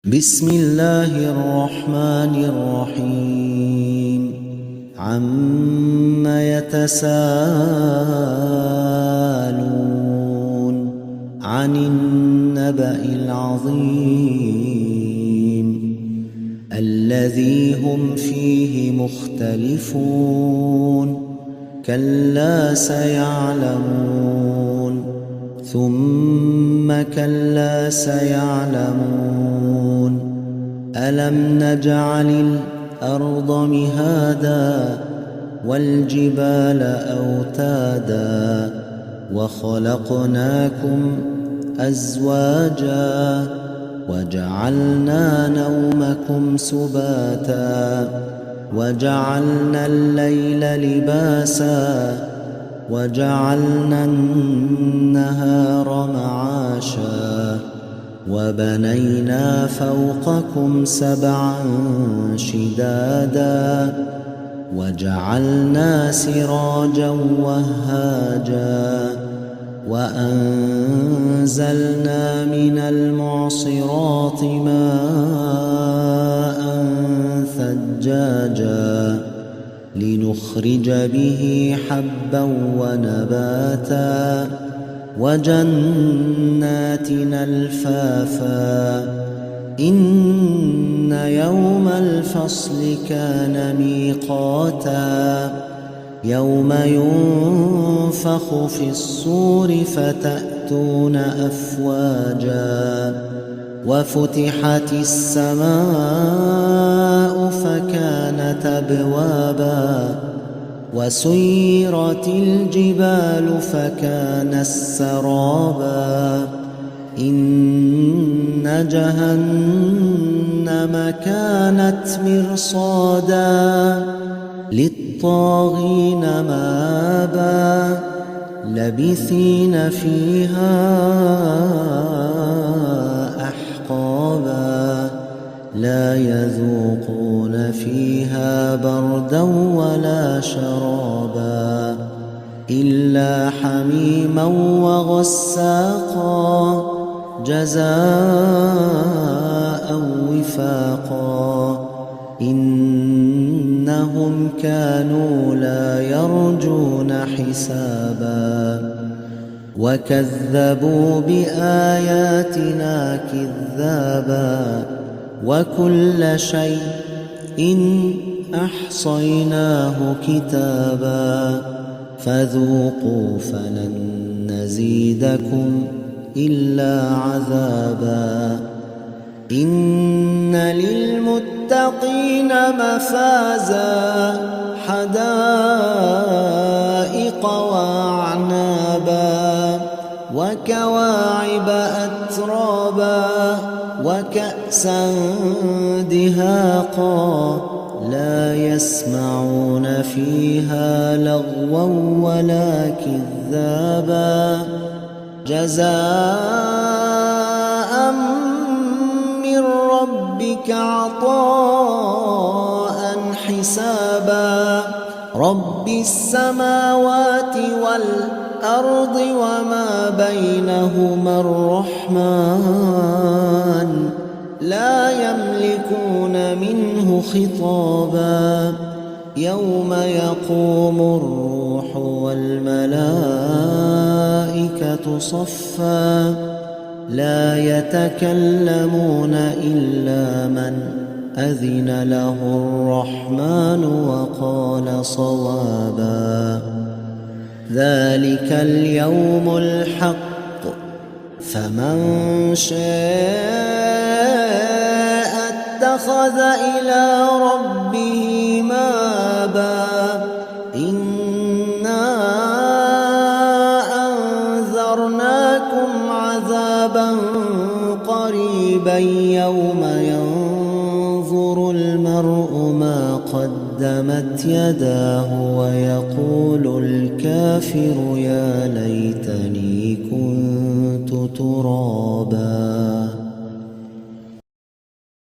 بسم الله الرحمن الرحيم عم يتساءلون عن النبأ العظيم الذي هم فيه مختلفون كلا سيعلمون ثم كلا سيعلمون ألم نجعل الأرض مهادا والجبال أوتادا وخلقناكم أزواجا وجعلنا نومكم سباتا وجعلنا الليل لباسا وجعلنا النهار معاشا وبنينا فوقكم سبعا شدادا وجعلنا سراجا وهاجا وأنزلنا من المعصرات ماء ثجاجا لنخرج به حبا ونباتا وجنات ألفافا إن يوم الفصل كان ميقاتا يوم ينفخ في الصور فتأتون أفواجا وفتحت السماء فكانت أبوابا وسيرت الجبال فكانت سرابا إن جهنم كانت مرصادا للطاغين مآبا لبثين فيها أحقابا لا يذوقون فيها بردا ولا شرابا إلا حميما وغساقا جزاء وفاقا إنهم كانوا لا يرجون حسابا وكذبوا بآياتنا كذابا وكل شيء أحصيناه كتابا فذوقوا فلن نزيدكم إلا عذابا إن للمتقين مفازا حدائق وأعنابا وكواعب أترابا وكأسا دهاقا لا يسمعون فيها لغوا ولا كذابا جزاء من ربك عطاء حسابا رب السماوات والأرض وما بينهما الرحمن لا يملكون منه خطابا يوم يقوم الروح والملائكة صفا لا يتكلمون إلا من أذن له الرحمن وقال صوابا ذلك اليوم الحق فمن شاء اتخذ إلى ربه مآبا إنا أنذرناكم عذابا قريبا يوم ينظر المرء ما قدمت يداه ويقول الكافر يا ليتني كنت ترابا.